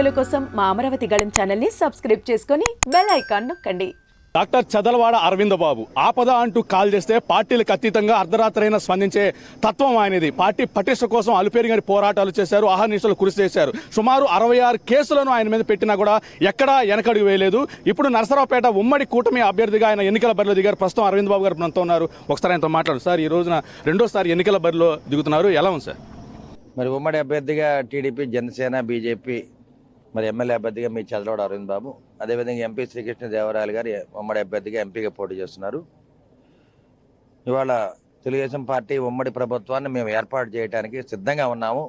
వీడియోల కోసం మా అమరావతి గళం ఛానల్ని సబ్స్క్రైబ్ చేసుకొని బెల్ ఐకాన్ నొక్కండి. డాక్టర్ చదలవాడ అరవింద్ బాబు ఆపద అంటూ కాల్ చేస్తే పార్టీలకు అతీతంగా అర్ధరాత్రైనా స్పందించే తత్వం ఆయనది. పార్టీ పటిష్ట కోసం అలుపేరుగాని పోరాటాలు చేశారు, ఆహర్నిశలు కృషి చేశారు. సుమారు 66 కేసులను ఆయన మీద పెట్టినా కూడా ఎక్కడా వెనకడుగు వేయలేదు. ఇప్పుడు నరసరావుపేట ఉమ్మడి కూటమి అభ్యర్థిగా ఆయన ఎన్నికల బరిలో దిగారు. ప్రస్తుతం అరవింద్ బాబు గారు మనతో ఉన్నారు. ఒకసారి ఆయనతో మాట్లాడు సార్. ఈ రోజున రెండోసారి ఎన్నికల బరిలో దిగుతున్నారు, ఎలా ఉంది సార్? మరి ఉమ్మడి అభ్యర్థిగా టీడీపీ, జనసేన, బీజేపీ, మరి ఎమ్మెల్యే అభ్యర్థిగా మీ చదలవాడ అరవింద్ బాబు, అదేవిధంగా ఎంపీ శ్రీకృష్ణదేవరాయలు గారు ఉమ్మడి అభ్యర్థిగా ఎంపీగా పోటీ చేస్తున్నారు. ఇవాళ తెలుగుదేశం పార్టీ ఉమ్మడి ప్రభుత్వాన్ని మేము ఏర్పాటు చేయడానికి సిద్ధంగా ఉన్నాము.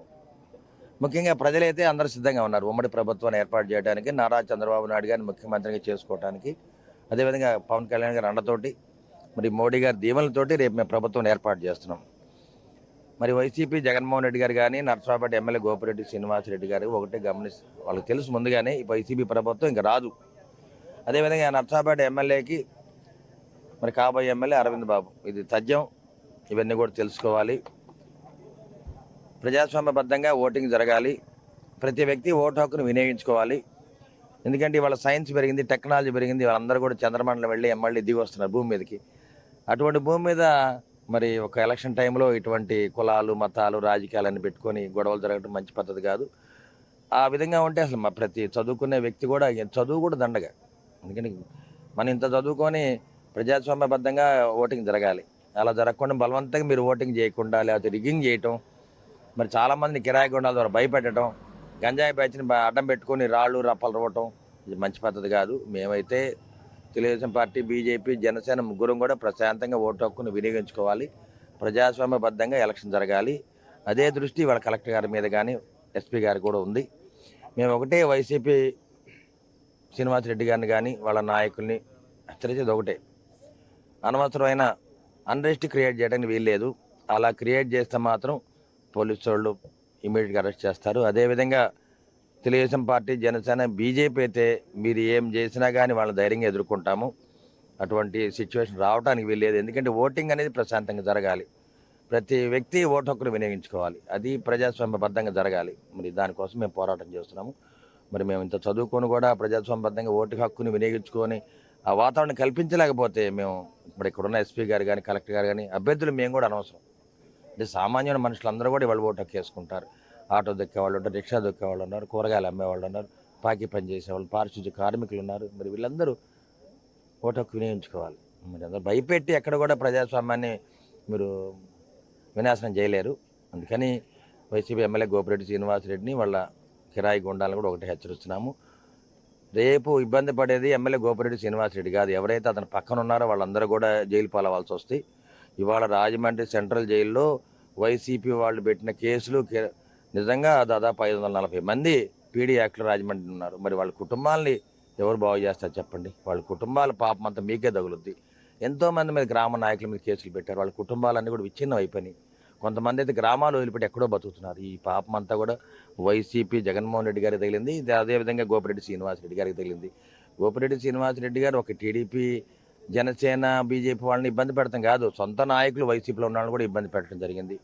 ముఖ్యంగా ప్రజలైతే అందరూ సిద్ధంగా ఉన్నారు ఉమ్మడి ప్రభుత్వాన్ని ఏర్పాటు చేయడానికి, నారా చంద్రబాబు నాయుడు గారిని ముఖ్యమంత్రిగా చేసుకోవడానికి, అదేవిధంగా పవన్ కళ్యాణ్ గారి అండతోటి, మరి మోడీ గారి దీవెనలతోటి రేపు మేము ప్రభుత్వం ఏర్పాటు చేస్తున్నాం. మరి వైసీపీ జగన్మోహన్ రెడ్డి గారు కానీ, నరసరావుపేట ఎమ్మెల్యే గోపిరెడ్డి శ్రీనివాసరెడ్డి గారు ఒకటే వాళ్ళకి తెలుసు ముందుగానే ఈ వైసీపీ ప్రభుత్వం ఇంకా రాదు. అదేవిధంగా నరసరావుపేట ఎమ్మెల్యేకి మరి కాబోయే ఎమ్మెల్యే అరవింద్ బాబు, ఇది తథ్యం. ఇవన్నీ కూడా తెలుసుకోవాలి. ప్రజాస్వామ్యబద్ధంగా ఓటింగ్ జరగాలి. ప్రతి వ్యక్తి ఓటు హక్కును వినియోగించుకోవాలి. ఎందుకంటే ఇవాళ సైన్స్ పెరిగింది, టెక్నాలజీ పెరిగింది. వాళ్ళందరూ కూడా చంద్రమండలం వెళ్ళి ఎమ్మెల్యే దిగి వస్తున్నారు భూమి మీదకి. అటువంటి భూమి మీద మరి ఒక ఎలక్షన్ టైంలో ఇటువంటి కులాలు, మతాలు, రాజకీయాలన్నీ పెట్టుకొని గొడవలు జరగడం మంచి పద్ధతి కాదు. ఆ విధంగా ఉంటే అసలు ప్రతి చదువుకునే వ్యక్తి కూడా, చదువు కూడా దండగా. ఎందుకంటే మనం ఇంత చదువుకొని ప్రజాస్వామ్యబద్ధంగా ఓటింగ్ జరగాలి. అలా జరగకుండా బలవంతంగా మీరు ఓటింగ్ చేయకుండా, లేకపోతే రిగ్గింగ్ చేయటం, మరి చాలామందిని కిరాయి గుండాల ద్వారా భయపెట్టడం, గంజాయి బ్యాచ్ని అడ్డం పెట్టుకొని రాళ్ళు రప్పలు ఇవ్వటం, ఇది మంచి పద్ధతి కాదు. మేమైతే తెలుగుదేశం పార్టీ, బీజేపీ, జనసేన ముగ్గురం కూడా ప్రశాంతంగా ఓటు హక్కును వినియోగించుకోవాలి. ప్రజాస్వామ్యబద్ధంగా ఎలక్షన్ జరగాలి. అదే దృష్టి వాళ్ళ కలెక్టర్ గారి మీద కానీ, ఎస్పీ గారు కూడా ఉంది. మేము ఒకటే వైసీపీ శ్రీనివాసరెడ్డి గారిని కానీ వాళ్ళ నాయకుల్ని హెచ్చరించేది ఒకటే, అనవసరమైన అన్రెస్ట్ క్రియేట్ చేయడానికి వీల్లేదు. అలా క్రియేట్ చేస్తే మాత్రం పోలీసు వాళ్ళు ఇమీడియట్గా అరెస్ట్ చేస్తారు. అదేవిధంగా తెలుగుదేశం పార్టీ, జనసేన, బీజేపీ అయితే మీరు ఏం చేసినా కానీ వాళ్ళ ధైర్యంగా ఎదుర్కొంటాము. అటువంటి సిచ్యువేషన్ రావడానికి వీల్లేదు. ఎందుకంటే ఓటింగ్ అనేది ప్రశాంతంగా జరగాలి. ప్రతి వ్యక్తి ఓటు హక్కును వినియోగించుకోవాలి. అది ప్రజాస్వామ్యబద్ధంగా జరగాలి. మరి దానికోసం మేము పోరాటం చేస్తున్నాము. మరి మేము ఇంత చదువుకొని కూడా ప్రజాస్వామ్యబద్ధంగా ఓటు హక్కుని వినియోగించుకొని ఆ వాతావరణం కల్పించలేకపోతే మేము ఇప్పుడు ఇక్కడున్న ఎస్పీ గారు కానీ, కలెక్టర్ గారు కానీ, అభ్యర్థులు మేము కూడా అనవసరం. అంటే సామాన్యమైన మనుషులందరూ కూడా ఇవాళ ఓటు హక్కు వేసుకుంటారు. ఆటో దొక్కేవాళ్ళు ఉన్నారు, రిక్షా దొక్కేవాళ్ళు ఉన్నారు, కూరగాయలు అమ్మేవాళ్ళు ఉన్నారు, పాకి పని చేసేవాళ్ళు, పారిశుద్ధ్య కార్మికులు ఉన్నారు. మరి వీళ్ళందరూ ఓటు హక్కు వినియోగించుకోవాలి. మరి అందరూ భయపెట్టి ఎక్కడ కూడా ప్రజాస్వామ్యాన్ని మీరు వినాశనం చేయలేరు. అందుకని వైసీపీ ఎమ్మెల్యే గోపిరెడ్డి శ్రీనివాసరెడ్డిని వాళ్ళ కిరాయి గుండాలను కూడా ఒకటి హెచ్చరిస్తున్నాము. రేపు ఇబ్బంది పడేది ఎమ్మెల్యే గోపిరెడ్డి శ్రీనివాసరెడ్డి కాదు, ఎవరైతే అతని పక్కన ఉన్నారో వాళ్ళందరూ కూడా జైలు పాలవాల్సి వస్తాయి. ఇవాళ రాజమండ్రి సెంట్రల్ జైల్లో వైసీపీ వాళ్ళు పెట్టిన కేసులు నిజంగా దాదాపు 540 మంది పీడీ యాక్ట్లు రాజమండ్రి ఉన్నారు. మరి వాళ్ళ కుటుంబాలని ఎవరు బాగు చేస్తారు చెప్పండి? వాళ్ళ కుటుంబాల పాపం అంతా మీకే తగులుద్ది. ఎంతోమంది మీద గ్రామ నాయకుల మీద కేసులు పెట్టారు. వాళ్ళ కుటుంబాలన్నీ కూడా విచ్ఛిన్నం అయిపోయినాయి. కొంతమంది అయితే గ్రామాలు వదిలిపెట్టి ఎక్కడో బతుకుతున్నారు. ఈ పాపం అంతా కూడా వైసీపీ జగన్మోహన్ రెడ్డి గారికి తగిలింది. అదేవిధంగా గోపిరెడ్డి శ్రీనివాసరెడ్డి గారికి తగిలింది. గోపిరెడ్డి శ్రీనివాసరెడ్డి గారు ఒక టీడీపీ, జనసేన, బీజేపీ వాళ్ళని ఇబ్బంది పెడతాం కాదు, సొంత నాయకులు వైసీపీలో ఉన్న వాళ్ళని కూడా ఇబ్బంది పెట్టడం జరిగింది.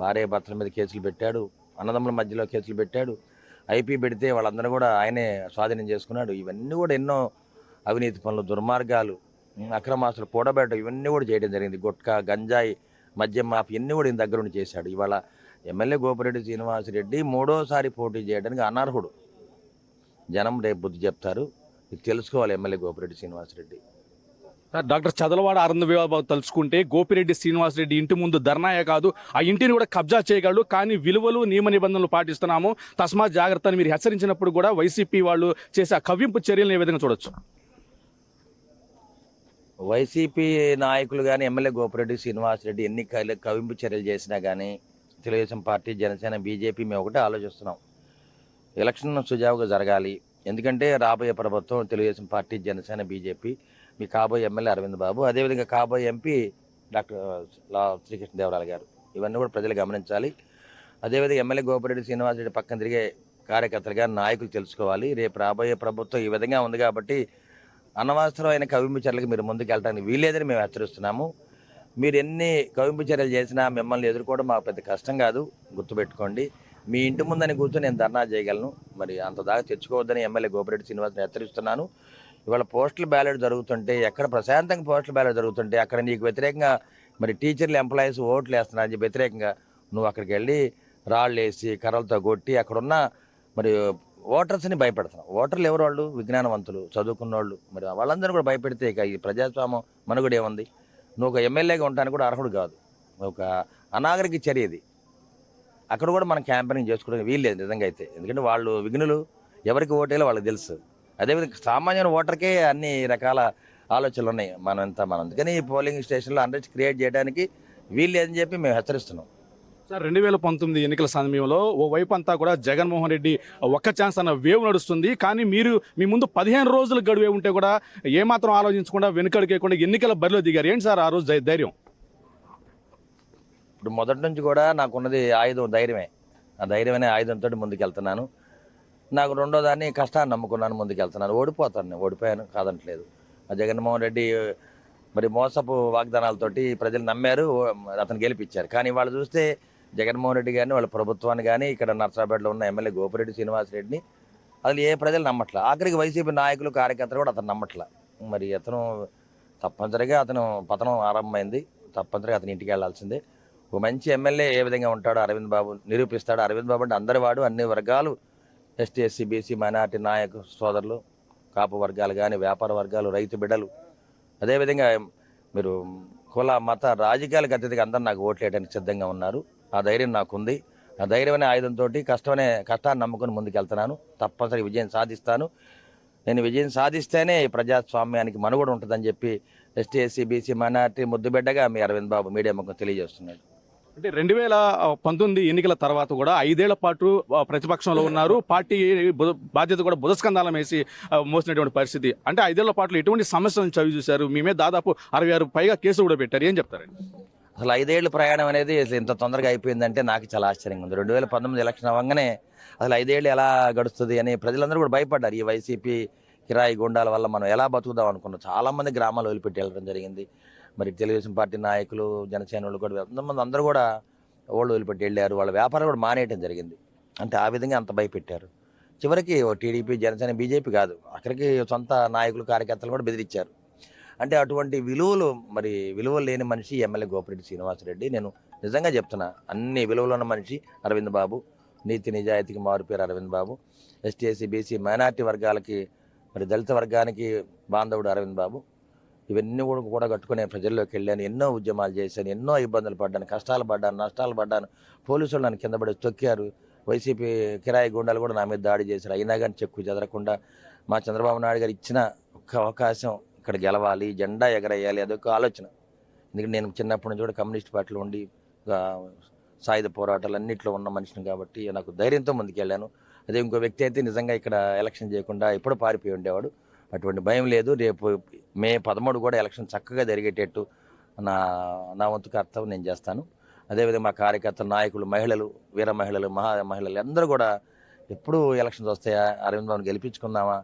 భార్య భర్తల మీద కేసులు పెట్టాడు, అన్నదమ్ముల మధ్యలో కేసులు పెట్టాడు. ఐపీ పెడితే వాళ్ళందరూ కూడా ఆయనే స్వాధీనం చేసుకున్నాడు. ఇవన్నీ కూడా ఎన్నో అవినీతి పనులు, దుర్మార్గాలు, అక్రమాస్తులు కూడబెట్టడం, ఇవన్నీ కూడా చేయడం జరిగింది. గుట్కా, గంజాయి, మద్యం మాఫీ ఇవన్నీ కూడా ఈయన దగ్గర నుండి చేశాడు. ఇవాళ ఎమ్మెల్యే గోపిరెడ్డి శ్రీనివాసరెడ్డి 3వ పోటీ చేయడానికి అనర్హుడు. జనం రేపు బుద్ధి చెప్తారు. ఇది తెలుసుకోవాలి ఎమ్మెల్యే గోపిరెడ్డి శ్రీనివాసరెడ్డి. డాక్టర్ చదలవాడ అరవింద్ బాబు తలుచుకుంటే గోపిరెడ్డి శ్రీనివాసరెడ్డి ఇంటి ముందు ధర్నాయే కాదు, ఆ ఇంటిని కూడా కబ్జా చేయగలడు. కానీ విలువలు, నియమ నిబంధనలు పాటిస్తున్నాము, తస్మాత్ జాగ్రత్త అని మీరు హెచ్చరించినప్పుడు కూడా వైసీపీ వాళ్ళు చేసే ఆ కవ్వింపు చర్యలను ఏ విధంగా చూడొచ్చు? వైసీపీ నాయకులు కానీ, ఎమ్మెల్యే గోపిరెడ్డి శ్రీనివాసరెడ్డి ఎన్ని కవింపు చర్యలు చేసినా కానీ తెలుగుదేశం పార్టీ, జనసేన, బీజేపీ మేము ఒకటే ఆలోచిస్తున్నాం, ఎలక్షన్ సుజావుగా జరగాలి. ఎందుకంటే రాబోయే ప్రభుత్వం తెలుగుదేశం పార్టీ, జనసేన, బీజేపీ, మీ కాబోయే ఎమ్మెల్యే అరవింద్ బాబు, అదేవిధంగా కాబోయే ఎంపీ డాక్టర్ శ్రీకృష్ణదేవరాయలు గారు, ఇవన్నీ కూడా ప్రజలు గమనించాలి. అదేవిధంగా ఎమ్మెల్యే గోపిరెడ్డి శ్రీనివాసరెడ్డి పక్కన తిరిగే కార్యకర్తలుగా నాయకులు తెలుసుకోవాలి. రేపు రాబోయే ప్రభుత్వం ఈ విధంగా ఉంది కాబట్టి అనవసరమైన కవింపు చర్యలకు మీరు ముందుకు వెళ్ళడానికి వీల్లేదని మేము హెచ్చరిస్తున్నాము. మీరు ఎన్ని కవింపు చర్యలు చేసినా మిమ్మల్ని ఎదుర్కోవడం మాకు పెద్ద కష్టం కాదు, గుర్తుపెట్టుకోండి. మీ ఇంటి ముందని కూర్చొని నేను ధర్నా చేయగలను. మరి అంత దాకా తెచ్చుకోవద్దని ఎమ్మెల్యే గోపిరెడ్డి శ్రీనివాస్ని హెచ్చరిస్తున్నాను. ఇవాళ పోస్టల్ బ్యాలెట్ జరుగుతుంటే, ఎక్కడ ప్రశాంతంగా పోస్టల్ బ్యాలెట్ జరుగుతుంటే అక్కడ నీకు వ్యతిరేకంగా మరి టీచర్లు ఎంప్లాయీస్ ఓట్లు వేస్తున్నారని చెప్పి వ్యతిరేకంగా నువ్వు అక్కడికి వెళ్ళి రాళ్ళు వేసి కర్రలతో కొట్టి అక్కడున్న మరి ఓటర్స్ని భయపెడతాం. ఓటర్లు ఎవరు? వాళ్ళు విజ్ఞానవంతులు, చదువుకున్న వాళ్ళు. మరి వాళ్ళందరూ కూడా భయపెడితే ఇక ఈ ప్రజాస్వామ్యం మనుగడ ఏముంది? నువ్వు ఒక ఎమ్మెల్యేగా ఉండడానికి కూడా అర్హుడు కాదు. ఒక అనాగరిక చర్య ఇది. అక్కడ కూడా మనం క్యాంపెయినింగ్ చేసుకోవడానికి వీల్లేదు నిజంగా అయితే. ఎందుకంటే వాళ్ళు విఘ్నులు, ఎవరికి ఓటేయాలో వాళ్ళకి తెలుసు. అదేవిధంగా సామాన్య ఓటర్కే అన్ని రకాల ఆలోచనలు ఉన్నాయి. మనం అందుకని ఈ పోలింగ్ స్టేషన్లో అన్రెస్ట్ క్రియేట్ చేయడానికి వీల్లేదని చెప్పి మేము హెచ్చరిస్తున్నాం. సార్ 2019 ఎన్నికల సమయంలో ఓ వైపు అంతా కూడా జగన్మోహన్ రెడ్డి ఒక్క ఛాన్స్ అన్న వేవ్ నడుస్తుంది. కానీ మీరు మీ ముందు 15 రోజులు గడువే ఉంటే కూడా ఏమాత్రం ఆలోచించకుండా వెనుకడికేయకుండా ఎన్నికల బరిలో దిగారు. ఏంటి సార్ ఆ రోజు ధైర్యం? ఇప్పుడు మొదటి నుంచి కూడా నాకున్నది ఆయుధం ధైర్యమే. ఆ ధైర్యమనే ఆయుధంతో ముందుకెళ్తున్నాను. నాకు రెండో దాన్ని కష్టాన్ని నమ్ముకున్నాను, ముందుకెళ్తున్నాను. ఓడిపోయాను కాదంటలేదు. ఆ జగన్మోహన్ రెడ్డి మరి మోసపు వాగ్దానాలతోటి ప్రజలు నమ్మారు, అతను గెలిపించారు. కానీ వాళ్ళు చూస్తే జగన్మోహన్ రెడ్డి గారిని, వాళ్ళ ప్రభుత్వాన్ని కానీ, ఇక్కడ నర్సాపేటలో ఉన్న ఎమ్మెల్యే గోపిరెడ్డి శ్రీనివాసరెడ్డిని అసలు ఏ ప్రజలు నమ్మట్లా. ఆఖరికి వైసీపీ నాయకులు, కార్యకర్తలు కూడా అతను నమ్మట్లా. మరి అతను తప్పనిసరిగా పతనం ఆరంభమైంది. తప్పనిసరిగా అతను ఇంటికి వెళ్లాల్సిందే. ఒక మంచి ఎమ్మెల్యే ఏ విధంగా ఉంటాడో అరవింద్ బాబు నిరూపిస్తాడు. అరవింద్ బాబు అంటే అందరి వాడు, అన్ని వర్గాలు, ఎస్టీ, ఎస్సీ, బీసీ, మైనార్టీ నాయకు సోదరులు, కాపు వర్గాలు కానీ, వ్యాపార వర్గాలు, రైతు బిడ్డలు, అదేవిధంగా మీరు కుల మత రాజకీయాలకు అత్యధిక అందరూ నాకు ఓట్లు వేయడానికి సిద్ధంగా ఉన్నారు. ఆ ధైర్యం నాకుంది. ఆ ధైర్యం అనే ఆయుధంతో కష్టాన్ని నమ్ముకొని ముందుకెళ్తున్నాను. తప్పనిసరి విజయం సాధిస్తాను. నేను విజయం సాధిస్తేనే ప్రజాస్వామ్యానికి మనుగడ ఉంటుందని చెప్పి ఎస్టీ, ఎస్సీ, బీసీ, మైనార్టీ ముద్దుబిడ్డగా మీ అరవింద్ బాబు మీడియా ముఖం తెలియజేస్తున్నాడు. అంటే 2019 ఎన్నికల తర్వాత కూడా 5 ఏళ్ల పాటు ప్రతిపక్షంలో ఉన్నారు. పార్టీ బాధ్యత కూడా బుధస్కంధాలం వేసి మోసినటువంటి పరిస్థితి. అంటే 5 ఏళ్ల పాటు ఎటువంటి సమస్యలను చవి చూశారు? మేమే దాదాపు 66 పైగా కేసులు కూడా పెట్టారు. ఏం చెప్తారండి? అసలు 5 ఏళ్ళ ప్రయాణం అనేది అసలు ఇంత తొందరగా అయిపోయిందంటే నాకు చాలా ఆశ్చర్యంగా ఉంది. 2019 ఎలక్షన్ అవ్వగానే అసలు 5 ఏళ్ళు ఎలా గడుస్తుంది అని ప్రజలందరూ కూడా భయపడ్డారు. ఈ వైసీపీ కిరాయి గుండాల వల్ల మనం ఎలా బతుకుదాం అనుకున్నాం. చాలామంది గ్రామాలు వదిలిపెట్టి వెళ్ళడం జరిగింది. మరి తెలుగుదేశం పార్టీ నాయకులు, జనసేన వాళ్ళు కూడా ఎంతమంది అందరూ కూడా ఓళ్ళు వదిలిపెట్టి వెళ్ళారు. వాళ్ళ వ్యాపారం కూడా మానేయటం జరిగింది. అంటే ఆ విధంగా అంత భయపెట్టారు. చివరికి టీడీపీ, జనసేన, బీజేపీ కాదు, అక్కడికి సొంత నాయకులు, కార్యకర్తలు కూడా బెదిరించారు. అంటే అటువంటి విలువలు లేని మనిషి ఎమ్మెల్యే గోపిరెడ్డి శ్రీనివాసరెడ్డి. నేను నిజంగా చెప్తున్నా, అన్ని విలువలు ఉన్న మనిషి అరవింద్ బాబు. నీతి నిజాయితీకి మారుపేరు అరవింద్ బాబు. ఎస్టీ, ఎస్సీ, బీసీ, మైనార్టీ వర్గాలకి, మరి దళిత వర్గానికి బాంధవుడు అరవింద్ బాబు. ఇవన్నీ కూడా కట్టుకునే ప్రజల్లోకి వెళ్ళాను. ఎన్నో ఉద్యమాలు చేశాను, ఎన్నో ఇబ్బందులు పడ్డాను, కష్టాలు పడ్డాను, నష్టాలు పడ్డాను. పోలీసులు నన్ను కింద పడి తొక్కారు. వైసీపీ కిరాయి గుండాలు కూడా నా మీద దాడి చేశారు. అయినా కానీ చెక్కు చెదరకుండా మా చంద్రబాబు నాయుడు గారు ఇచ్చిన ఒక్క అవకాశం, ఇక్కడ గెలవాలి, జెండా ఎగరేయాలి, అదొక ఆలోచన. ఎందుకంటే నేను చిన్నప్పటి నుంచి కూడా కమ్యూనిస్ట్ పార్టీలో ఉండి సాయుధ పోరాటాలు అన్నింటిలో ఉన్న మనిషిని కాబట్టి నాకు ధైర్యంతో ముందుకెళ్ళాను. అదే ఇంకో వ్యక్తి అయితే నిజంగా ఇక్కడ ఎలక్షన్ చేయకుండా ఎప్పుడు పారిపోయి ఉండేవాడు. అటువంటి భయం లేదు. రేపు మే 13 కూడా ఎలక్షన్ చక్కగా జరిగేటట్టు నా వంతు కర్తవ్యం నేను చేస్తాను. అదేవిధంగా మా కార్యకర్తలు, నాయకులు, మహిళలు, వీర మహిళలు, మహిళలు అందరూ కూడా ఎప్పుడు ఎలక్షన్స్ వస్తాయా, అరవింద్ బాబుని గెలిపించుకుందామా,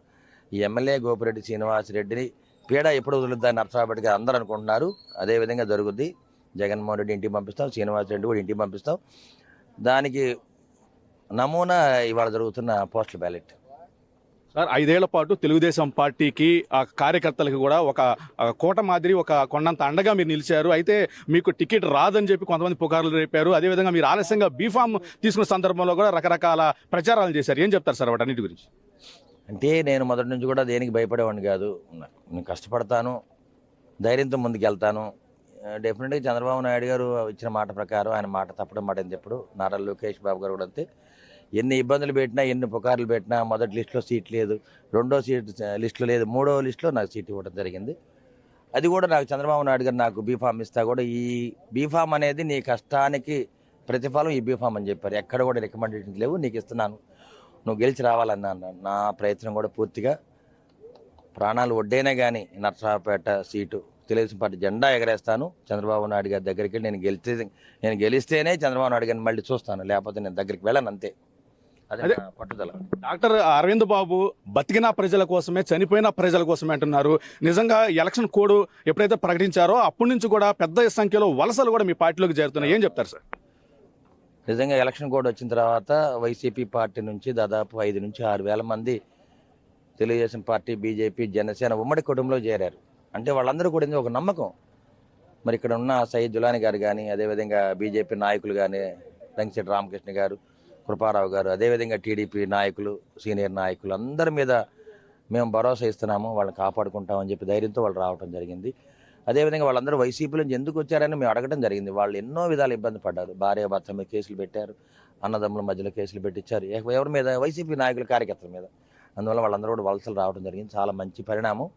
ఈ ఎమ్మెల్యే గోపిరెడ్డి శ్రీనివాసరెడ్డిని పీడ ఎప్పుడు వదులుద్దాన్ని నర్సాపేట గారు అందరూ అనుకుంటున్నారు. అదేవిధంగా జరుగుద్ది. జగన్మోహన్ రెడ్డి ఇంటికి పంపిస్తాం, శ్రీనివాసరెడ్డి కూడా ఇంటికి పంపిస్తాం. దానికి నమూనా ఇవాళ జరుగుతున్న పోస్టల్ బ్యాలెట్. సార్ 5 ఏళ్ల పాటు తెలుగుదేశం పార్టీకి ఆ కార్యకర్తలకు కూడా ఒక కోట మాదిరి, ఒక కొండంత అండగా మీరు నిలిచారు. అయితే మీకు టికెట్ రాదని చెప్పి కొంతమంది పుకార్లు రేపారు. అదేవిధంగా మీరు ఆలస్యంగా బీఫామ్ తీసుకున్న సందర్భంలో కూడా రకరకాల ప్రచారాలు చేశారు. ఏం చెప్తారు సార్ వాటన్నిటి గురించి? అంటే నేను మొదటి నుంచి కూడా దేనికి భయపడేవాడిని కాదు. నేను కష్టపడతాను, ధైర్యంతో ముందుకెళ్తాను. డెఫినెట్గా చంద్రబాబు నాయుడు గారు ఇచ్చిన మాట ప్రకారం, ఆయన మాట తప్పడం మాట అని చెప్పుడు. నారా లోకేష్ బాబు గారు కూడా అంతే. ఎన్ని ఇబ్బందులు పెట్టినా, ఎన్ని పుకార్లు పెట్టినా, మొదటి లిస్టులో సీట్ లేదు, రెండో లిస్టులో లేదు, మూడో లిస్టులో నాకు సీట్ ఇవ్వడం జరిగింది. అది కూడా నాకు చంద్రబాబు నాయుడు గారు నాకు బీఫామ్ ఇస్తా కూడా, ఈ బీఫామ్ అనేది నీ కష్టానికి ప్రతిఫలం ఈ బీఫామ్ అని చెప్పారు. ఎక్కడ కూడా రికమెండేషన్స్ లేవు, నీకు ఇస్తున్నాను, నువ్వు గెలిచి రావాలన్నా. నా ప్రయత్నం కూడా పూర్తిగా ప్రాణాలు ఒడ్డైనా కానీ నర్సాపేట సీటు తెలుగుదేశం పార్టీ జెండా ఎగరేస్తాను. చంద్రబాబు నాయుడు గారి దగ్గరికి వెళ్ళి నేను గెలిస్తేనే చంద్రబాబు నాయుడు గారిని మళ్ళీ చూస్తాను, లేకపోతే నేను దగ్గరికి వెళ్ళను, అంతే. అదే పట్టుదల. డాక్టర్ అరవింద్ బాబు బతికిన ప్రజల కోసమే, చనిపోయిన ప్రజల కోసమే అంటున్నారు. నిజంగా ఎలక్షన్ కోడ్ ఎప్పుడైతే ప్రకటించారో అప్పటి నుంచి కూడా పెద్ద సంఖ్యలో వలసలు కూడా మీ పార్టీలోకి చేరుతున్నాయి. ఏం చెప్తారు సార్? నిజంగా ఎలక్షన్ కోడ్ వచ్చిన తర్వాత వైసీపీ పార్టీ నుంచి దాదాపు 5 నుంచి 6 వేల మంది తెలుగుదేశం పార్టీ, బీజేపీ, జనసేన ఉమ్మడి కుటుంబంలో చేరారు. అంటే వాళ్ళందరూ కూడా ఒక నమ్మకం. మరి ఇక్కడ ఉన్న సయ్యద్ జులాని గారు కానీ, అదేవిధంగా బీజేపీ నాయకులు కానీ, రంగశెట్టి రామకృష్ణ గారు, కృపారావు గారు, అదేవిధంగా టీడీపీ నాయకులు, సీనియర్ నాయకులు అందరి మీద మేము భరోసా ఇస్తున్నాము, వాళ్ళని కాపాడుకుంటామని చెప్పి ధైర్యంతో వాళ్ళు రావడం జరిగింది. అదేవిధంగా వాళ్ళందరూ వైసీపీ నుంచి ఎందుకు వచ్చారని మేము అడగడం జరిగింది. వాళ్ళు ఎన్నో విధాలు ఇబ్బంది పడ్డారు. భార్య భర్త మీద కేసులు పెట్టారు, అన్నదమ్ముల మధ్యలో కేసులు పెట్టించారు. ఎవరి మీద? వైసీపీ నాయకుల, కార్యకర్తల మీద. అందువల్ల వాళ్ళందరూ కూడా వలసలు రావడం జరిగింది. చాలా మంచి పరిణామం.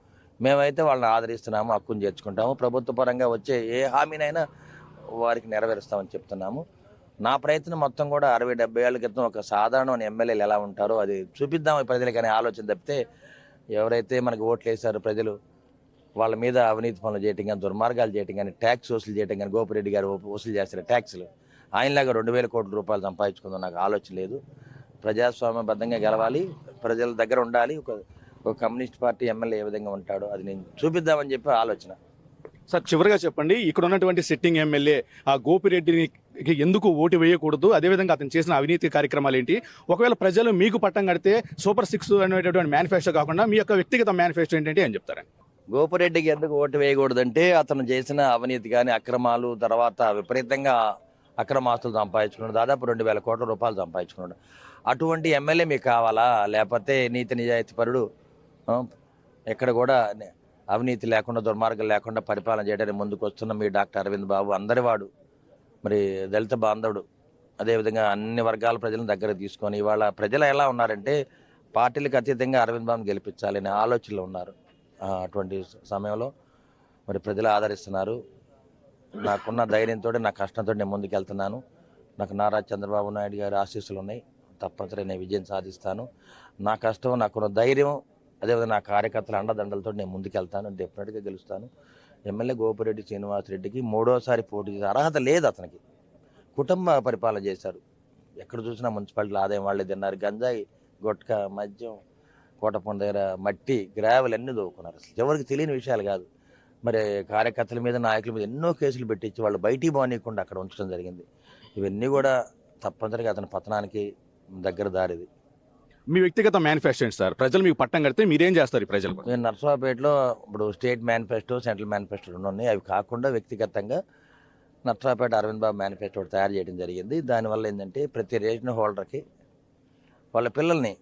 మేమైతే వాళ్ళని ఆదరిస్తున్నాము, హక్కును చేర్చుకుంటాము. ప్రభుత్వ పరంగా వచ్చే ఏ హామీనైనా వారికి నెరవేరుస్తామని చెప్తున్నాము. నా ప్రయత్నం మొత్తం కూడా 60-70 ఏళ్ల క్రితం ఒక సాధారణ ఎమ్మెల్యేలు ఎలా ఉంటారో అది చూపిద్దాం ప్రజలకి అనే ఆలోచన తప్పితే, ఎవరైతే మనకు ఓట్లు వేశారో ప్రజలు వాళ్ళ మీద అవినీతి పనులు చేయటం కానీ, దుర్మార్గాలు చేయటం కానీ, ట్యాక్స్ వసూలు చేయటం కానీ, గోపిరెడ్డి గారు వసూలు చేస్తారు ట్యాక్స్లు, ఆయనలాగా 2000 కోట్ల రూపాయలు సంపాదించుకుందాం నాకు ఆలోచన లేదు. ప్రజాస్వామ్యబద్ధంగా గెలవాలి, ప్రజల దగ్గర ఉండాలి. ఒక కమ్యూనిస్ట్ పార్టీ ఎమ్మెల్యే ఏ విధంగా ఉంటాడో అది నేను చూపిద్దామని చెప్పి ఆలోచన. సార్, చివరిగా చెప్పండి, ఇక్కడ ఉన్నటువంటి సిట్టింగ్ ఎమ్మెల్యే ఆ గోపిరెడ్డిని ఎందుకు ఓటు వేయకూడదు, అదేవిధంగా అతను చేసిన అవినీతి కార్యక్రమాలు ఏంటి? ఒకవేళ ప్రజలు మీకు పట్టం కడితే సూపర్ 6 అనేటటువంటి మేనిఫెస్టో కాకుండా మీ యొక్క వ్యక్తిగత మేనిఫెస్టో ఏంటంటే అని చెప్తారని. గోపిరెడ్డికి ఎందుకు ఓటు వేయకూడదంటే అతను చేసిన అవినీతి కానీ, అక్రమాలు, తర్వాత విపరీతంగా అక్రమాస్తులు సంపాదించుకున్నాడు. దాదాపు 2000 కోట్ల రూపాయలు సంపాదించుకున్నాడు. అటువంటి ఎమ్మెల్యే మీకు కావాలా? లేకపోతే నీతి నిజాయితీ పరుడు, ఎక్కడ కూడా అవినీతి లేకుండా, దుర్మార్గం లేకుండా పరిపాలన చేయడానికి ముందుకు వస్తున్న మీ డాక్టర్ అరవింద్ బాబు అందరివాడు, మరి దళిత బాంధవుడు, అదేవిధంగా అన్ని వర్గాల ప్రజలను దగ్గర తీసుకొని ఇవాళ ప్రజలు ఎలా ఉన్నారంటే పార్టీలకు అతీతంగా అరవింద్ బాబుని గెలిపించాలనే ఆలోచనలో ఉన్నారు. అటువంటి సమయంలో మరి ప్రజలు ఆదరిస్తున్నారు. నాకున్న ధైర్యంతో, నా కష్టంతో నేను ముందుకు వెళ్తున్నాను. నాకు నారా చంద్రబాబు నాయుడు గారి ఆశీస్సులు ఉన్నాయి. తప్పనిసరిగా నేను విజయం సాధిస్తాను. నా కష్టం, నాకున్న ధైర్యం, అదేవిధంగా నా కార్యకర్తల అండదండలతో నేను ముందుకు వెళ్తాను. డెఫినెట్గా గెలుస్తాను. ఎమ్మెల్యే గోపిరెడ్డి శ్రీనివాసరెడ్డికి 3వసారి పోటీ చేసే అర్హత లేదు. అతనికి కుటుంబ పరిపాలన చేశారు. ఎక్కడ చూసినా మున్సిపాలిటీల ఆదాయం వాళ్ళే తిన్నారు. గంజాయి, గుట్కా, మద్యం, కోటపొండ దగ్గర మట్టి, గ్రావెల్ అన్నీ దోవుకున్నారు. అసలు ఎవరికి తెలియని విషయాలు కాదు. మరి కార్యకర్తల మీద, నాయకుల మీద ఎన్నో కేసులు పెట్టించి వాళ్ళు బయటికి పోనీయకుండా అక్కడ ఉంచడం జరిగింది. ఇవన్నీ కూడా తప్పనిసరిగా అతని పతనానికి దగ్గర దారిది. మీ వ్యక్తిగత మేనిఫెస్టో ఏంటి సార్? ప్రజలు మీకు పట్టం కడితే మీరేం చేస్తారు? ఈ ప్రజలు నేను నర్సరావుపేటలో ఇప్పుడు స్టేట్ మేనిఫెస్టో, సెంట్రల్ మేనిఫెస్టో రెండు ఉన్నాయి. అవి కాకుండా వ్యక్తిగతంగా నర్సరావుపేట అరవింద్ బాబు మేనిఫెస్టో తయారు చేయడం జరిగింది. దానివల్ల ఏంటంటే ప్రతి రేషన్ హోల్డర్కి వాళ్ళ పిల్లల్ని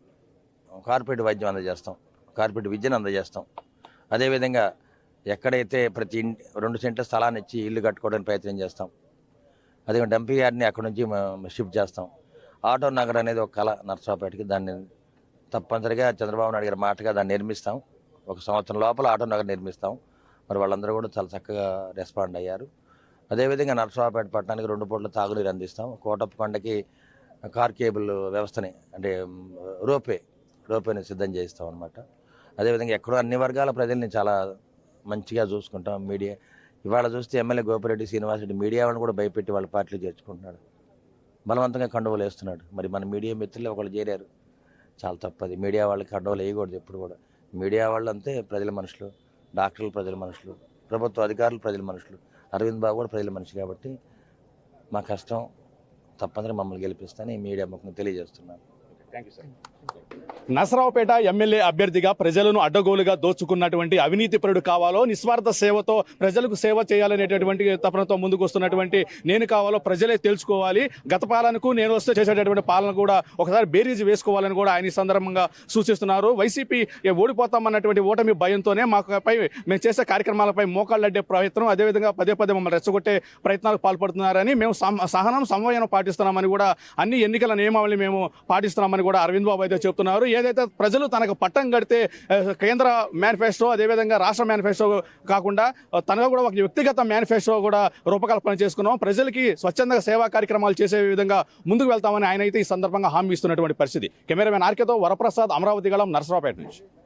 కార్పొరేట్ వైద్యం అందజేస్తాం, కార్పొరేట్ విద్యను అందజేస్తాం. అదేవిధంగా ఎక్కడైతే ప్రతి 2 సెంట్ల స్థలాన్ని ఇచ్చి ఇల్లు కట్టుకోవడానికి ప్రయత్నం చేస్తాం. అదే డంపింగ్ యార్డ్ని అక్కడ నుంచి షిఫ్ట్ చేస్తాం. ఆటో నగర్ అనేది ఒక కళ నర్సరావుపేటకి. దాన్ని తప్పనిసరిగా చంద్రబాబు నాయుడు గారి మాటగా దాన్ని నిర్మిస్తాం. 1 సంవత్సరం లోపల ఆటో నగర్ నిర్మిస్తాం. మరి వాళ్ళందరూ కూడా చాలా చక్కగా రెస్పాండ్ అయ్యారు. అదేవిధంగా నర్సరావుపేట పట్టణానికి 2 పూట్ల తాగునీరు అందిస్తాం. కోటప్పకొండకి కార్ కేబుల్ వ్యవస్థని, అంటే రోపేని సిద్ధం చేయిస్తాం అనమాట. అదేవిధంగా ఎక్కడో అన్ని వర్గాల ప్రజల్ని చాలా మంచిగా చూసుకుంటాం. మీడియా ఇవాళ చూస్తే ఎమ్మెల్యే గోపిరెడ్డి శ్రీనివాసరెడ్డి మీడియా వాళ్ళని కూడా భయపెట్టి వాళ్ళ పార్టీలు చేర్చుకుంటున్నాడు. బలవంతంగా కండువలు వేస్తున్నాడు. మరి మన మీడియా మిత్రులు ఒకళ్ళు చేరారు, చాలా తప్పది. మీడియా వాళ్ళకి కండువలు వేయకూడదు ఎప్పుడు కూడా. మీడియా వాళ్ళు అంతే ప్రజల మనుషులు, డాక్టర్లు ప్రజల మనుషులు, ప్రభుత్వ అధికారులు ప్రజల మనుషులు, అరవింద్ బాబు కూడా ప్రజల మనిషి. కాబట్టి మా కష్టం తప్పనిసరిగా మమ్మల్ని గెలిపిస్తానని మీడియా ముఖంగా తెలియజేస్తున్నాను. నర్సరావుపేట ఎమ్మెల్యే అభ్యర్థిగా ప్రజలను అడ్డగోలుగా దోచుకున్నటువంటి అవినీతిపరుడు కావాలో, నిస్వార్థ సేవతో ప్రజలకు సేవ చేయాలనేటటువంటి తపనతో ముందుకు వస్తున్నటువంటి నేను కావాలో ప్రజలే తెలుసుకోవాలి. గత పాలనకు నేను వస్తే చేసేటటువంటి పాలన కూడా ఒకసారి బేరీజు వేసుకోవాలని కూడా ఆయన ఈ సందర్భంగా సూచిస్తున్నారు. వైసీపీ ఓడిపోతామన్నటువంటి ఓటమి భయంతోనే మాపై మేము చేసే కార్యక్రమాలపై మోకాళ్ళడ్డే ప్రయత్నం, అదేవిధంగా పదే మమ్మల్ని రెచ్చగొట్టే ప్రయత్నాలకు పాల్పడుతున్నారని, మేము సహనం సంవయనం పాటిస్తున్నామని కూడా, అన్ని ఎన్నికల నియమావళి మేము పాటిస్తున్నామని కూడా అరవింద్ బాబు అయితే చెప్తున్నారు. ఏదైతే ప్రజలు తనకు పట్టం కడితే కేంద్ర మేనిఫెస్టో, అదేవిధంగా రాష్ట్ర మేనిఫెస్టో కాకుండా తనగా కూడా ఒక వ్యక్తిగత మేనిఫెస్టో కూడా రూపకల్పన చేసుకున్నాం. ప్రజలకి స్వచ్ఛంద సేవా కార్యక్రమాలు చేసే విధంగా ముందుకు వెళ్తామని ఆయన అయితే ఈ సందర్భంగా హామీ ఇస్తున్నటువంటి పరిస్థితి. కెమెరామెన్ ఆర్కేతో వరప్రసాద్, అమరావతి గళం, నర్సరావుపేట నుంచి.